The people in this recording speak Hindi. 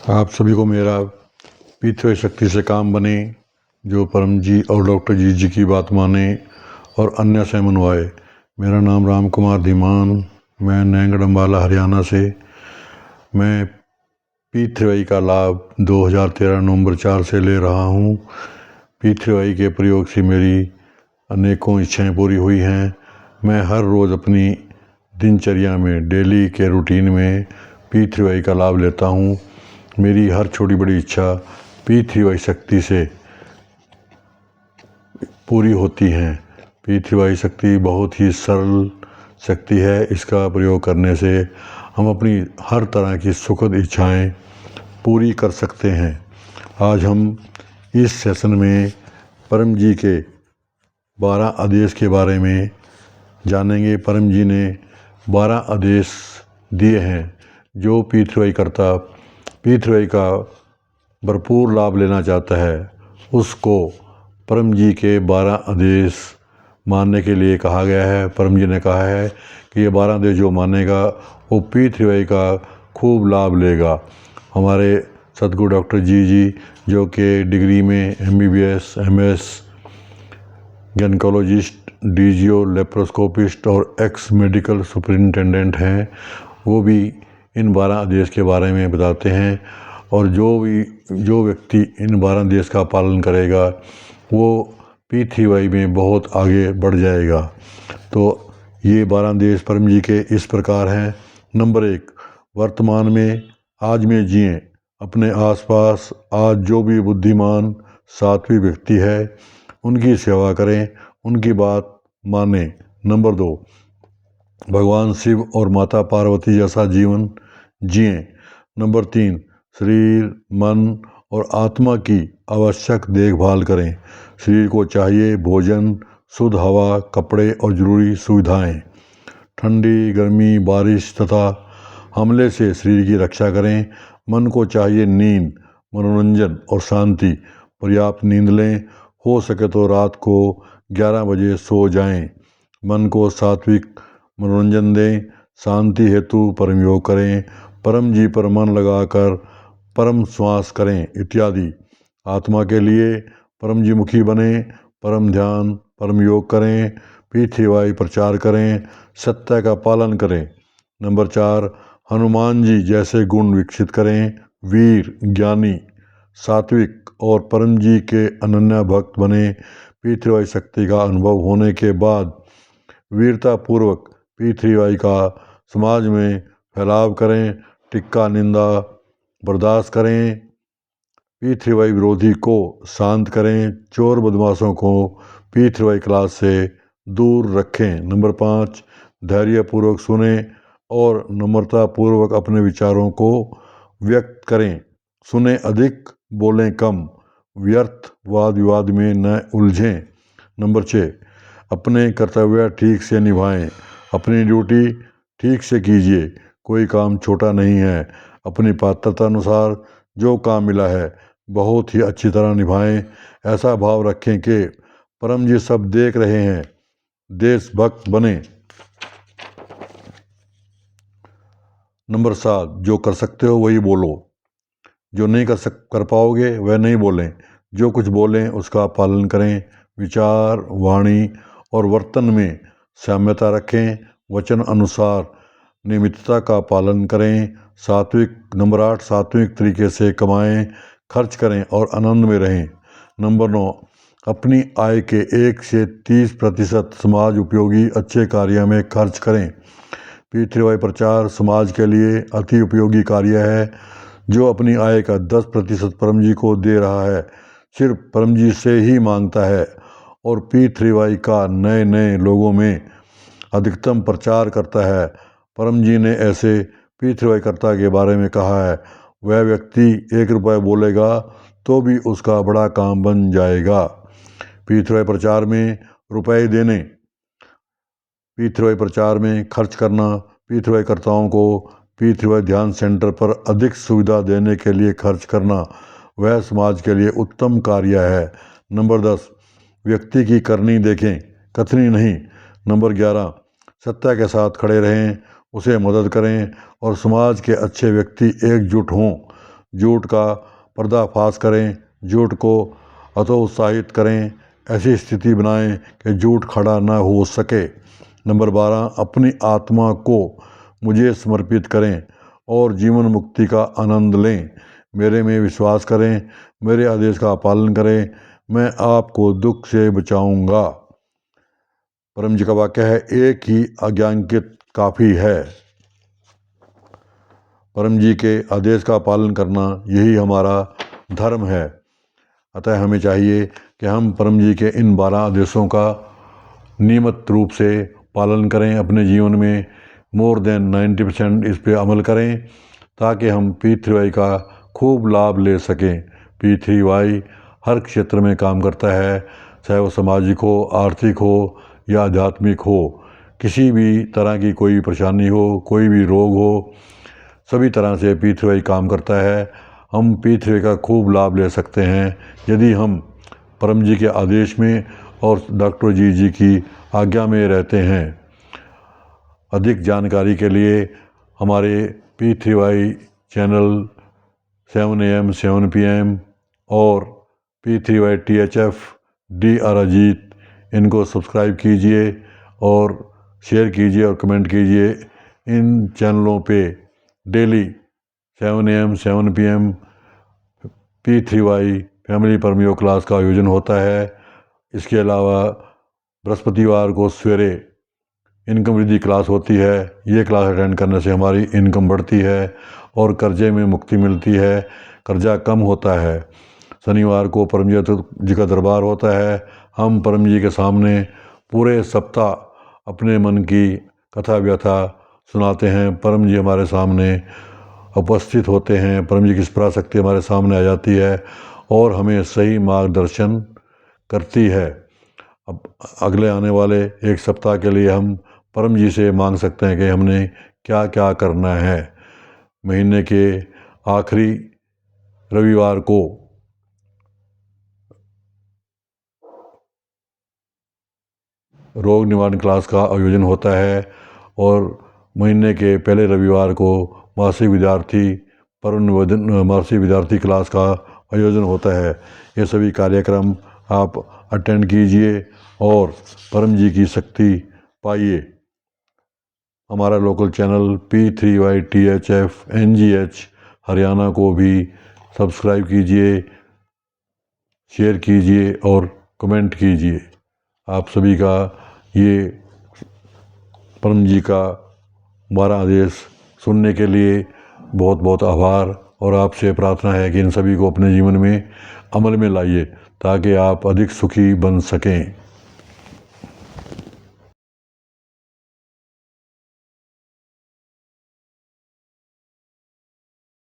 आप सभी को मेरा पीतृ शक्ति से काम बने, जो परम जी और डॉक्टर जी की बात माने और अन्य से मनवाए। मेरा नाम राम कुमार धीमान, मैं नैंगड अम्बाला हरियाणा से। मैं पीतृ का लाभ 2013 नवंबर 4 से ले रहा हूँ। पीतृ के प्रयोग से मेरी अनेकों इच्छाएं पूरी हुई हैं। मैं हर रोज़ अपनी दिनचर्या में, डेली के रूटीन में पीतृ का लाभ लेता हूँ। मेरी हर छोटी बड़ी इच्छा पीतृ शक्ति से पूरी होती हैं। पीतृ शक्ति बहुत ही सरल शक्ति है। इसका प्रयोग करने से हम अपनी हर तरह की सुखद इच्छाएं पूरी कर सकते हैं। आज हम इस सेशन में परम जी के 12 आदेश के बारे में जानेंगे। परम जी ने 12 आदेश दिए हैं। जो पीतृ का भरपूर लाभ लेना चाहता है, उसको परम जी के 12 आदेश मानने के लिए कहा गया है। परम जी ने कहा है कि ये 12 आदेश जो मानेगा वो पीतृ का खूब लाभ लेगा। हमारे सतगुरु डॉक्टर जी जो कि डिग्री में MBBS, MS, गैनकोलॉजिस्ट, DGO, लेप्रोस्कोपिस्ट और एक्स मेडिकल सुपरिटेंडेंट हैं, वो भी इन 12 आदेश के बारे में बताते हैं। और जो व्यक्ति इन 12 आदेश का पालन करेगा वो पीतृ में बहुत आगे बढ़ जाएगा। तो ये 12 आदेश परम जी के इस प्रकार हैं। नंबर 1, वर्तमान में आज में जिएं। अपने आसपास आज जो भी बुद्धिमान सात्विक व्यक्ति है उनकी सेवा करें, उनकी बात माने। नंबर 2, भगवान शिव और माता पार्वती जैसा जीवन जिएं। नंबर 3, शरीर, मन और आत्मा की आवश्यक देखभाल करें। शरीर को चाहिए भोजन, शुद्ध हवा, कपड़े और जरूरी सुविधाएं। ठंडी, गर्मी, बारिश तथा हमले से शरीर की रक्षा करें। मन को चाहिए नींद, मनोरंजन और शांति। पर्याप्त नींद लें। हो सके तो रात को 11 बजे सो जाएं। मन को सात्विक मनोरंजन दें। शांति हेतु परम योग करें। परम जी पर मन लगाकर परम श्वास करें इत्यादि। आत्मा के लिए परम जी मुखी बने। परम ध्यान, परम योग करें। पीतृ प्रचार करें। सत्य का पालन करें। नंबर 4, हनुमान जी जैसे गुण विकसित करें। वीर, ज्ञानी, सात्विक और परम जी के अनन्य भक्त बने। पीतृ शक्ति का अनुभव होने के बाद वीरता पूर्वक पीतृ का समाज में फैलाव करें। टिक्का निंदा बर्दाश्त करें। पीतृ विरोधी को शांत करें। चोर बदमाशों को पीतृ क्लास से दूर रखें। नंबर 5, धैर्यपूर्वक सुने और नम्रतापूर्वक अपने विचारों को व्यक्त करें। सुने अधिक, बोलें कम। व्यर्थ वाद विवाद में न उलझें। नंबर 6, अपने कर्तव्य ठीक से निभाएं। अपनी ड्यूटी ठीक से कीजिए। कोई काम छोटा नहीं है। अपनी पात्रता अनुसार जो काम मिला है बहुत ही अच्छी तरह निभाएं। ऐसा भाव रखें कि परम जी सब देख रहे हैं। देशभक्त बने। नंबर 7, जो कर सकते हो वही बोलो। जो नहीं कर पाओगे वह नहीं बोलें। जो कुछ बोलें उसका पालन करें। विचार, वाणी और वर्तन में साम्यता रखें। वचन अनुसार नियमितता का पालन करें। नंबर 8, सात्विक तरीके से कमाएं, खर्च करें और आनंद में रहें। नंबर 9, अपनी आय के 1 से 30% समाज उपयोगी अच्छे कार्य में खर्च करें। पीतृ प्रचार समाज के लिए अति उपयोगी कार्य है। जो अपनी आय का 10% परम जी को दे रहा है सिर्फ परम जी से ही मांगता है और पीतृ का नए नए लोगों में अधिकतम प्रचार करता है। परम जी ने ऐसे पीतृ के बारे में कहा है, वह व्यक्ति 1 रुपये बोलेगा तो भी उसका बड़ा काम बन जाएगा। पीतृ प्रचार में रुपए देने, पीतृ प्रचार में खर्च करना, पीतृ को पीतृ ध्यान सेंटर पर अधिक सुविधा देने के लिए खर्च करना, वह समाज के लिए उत्तम कार्य है। नंबर 10, व्यक्ति की करनी देखें, कथनी नहीं। नंबर 11, सत्य के साथ खड़े रहें, उसे मदद करें और समाज के अच्छे व्यक्ति एकजुट हों झूठ का पर्दाफाश करें, झूठ को हतोत्साहित करें, ऐसी स्थिति बनाएं कि झूठ खड़ा न हो सके। नंबर 12, अपनी आत्मा को मुझे समर्पित करें और जीवन मुक्ति का आनंद लें। मेरे में विश्वास करें, मेरे आदेश का पालन करें, मैं आपको दुख से बचाऊंगा। परम जी का वाक्य है, एक ही आज्ञांकित काफ़ी है। परम जी के आदेश का पालन करना यही हमारा धर्म है। अतः हमें चाहिए कि हम परम जी के इन 12 आदेशों का नियमित रूप से पालन करें, अपने जीवन में मोर देन 90% इस पे अमल करें, ताकि हम P3Y का खूब लाभ ले सकें। P3Y हर क्षेत्र में काम करता है, चाहे वो सामाजिक हो, आर्थिक हो या आध्यात्मिक हो। किसी भी तरह की कोई परेशानी हो, कोई भी रोग हो, सभी तरह से P3Y काम करता है। हम P3Y का खूब लाभ ले सकते हैं यदि हम परम जी के आदेश में और डॉक्टर जी की आज्ञा में रहते हैं। अधिक जानकारी के लिए हमारे P3Y चैनल 7 AM 7 PM और P3Y THF DR अजीत, इनको सब्सक्राइब कीजिए और शेयर कीजिए और कमेंट कीजिए। इन चैनलों पे daily 7 AM 7 PM P3Y family परम योग क्लास का आयोजन होता है। इसके अलावा बृहस्पतिवार को सवेरे इनकम वृद्धि क्लास होती है। ये क्लास अटेंड करने से हमारी इनकम बढ़ती है और कर्जे में मुक्ति मिलती है, कर्जा कम होता है। शनिवार को परम जी का दरबार होता है। हम परम जी के सामने पूरे सप्ताह अपने मन की कथा व्यथा सुनाते हैं। परम जी हमारे सामने उपस्थित होते हैं, परम जी की पराशक्ति हमारे सामने आ जाती है और हमें सही मार्गदर्शन करती है। अब अगले आने वाले एक सप्ताह के लिए हम परम जी से मांग सकते हैं कि हमने क्या क्या करना है। महीने के आखिरी रविवार को रोग निवारण क्लास का आयोजन होता है और महीने के पहले रविवार को मासिक विद्यार्थी क्लास का आयोजन होता है। ये सभी कार्यक्रम आप अटेंड कीजिए और परम जी की शक्ति पाइए। हमारा local channel P3Y THF NGH Haryana को भी सब्सक्राइब कीजिए, शेयर कीजिए और कमेंट कीजिए। आप सभी का ये परम जी का 12 आदेश सुनने के लिए बहुत बहुत आभार और आपसे प्रार्थना है कि इन सभी को अपने जीवन में अमल में लाइए ताकि आप अधिक सुखी बन सकें।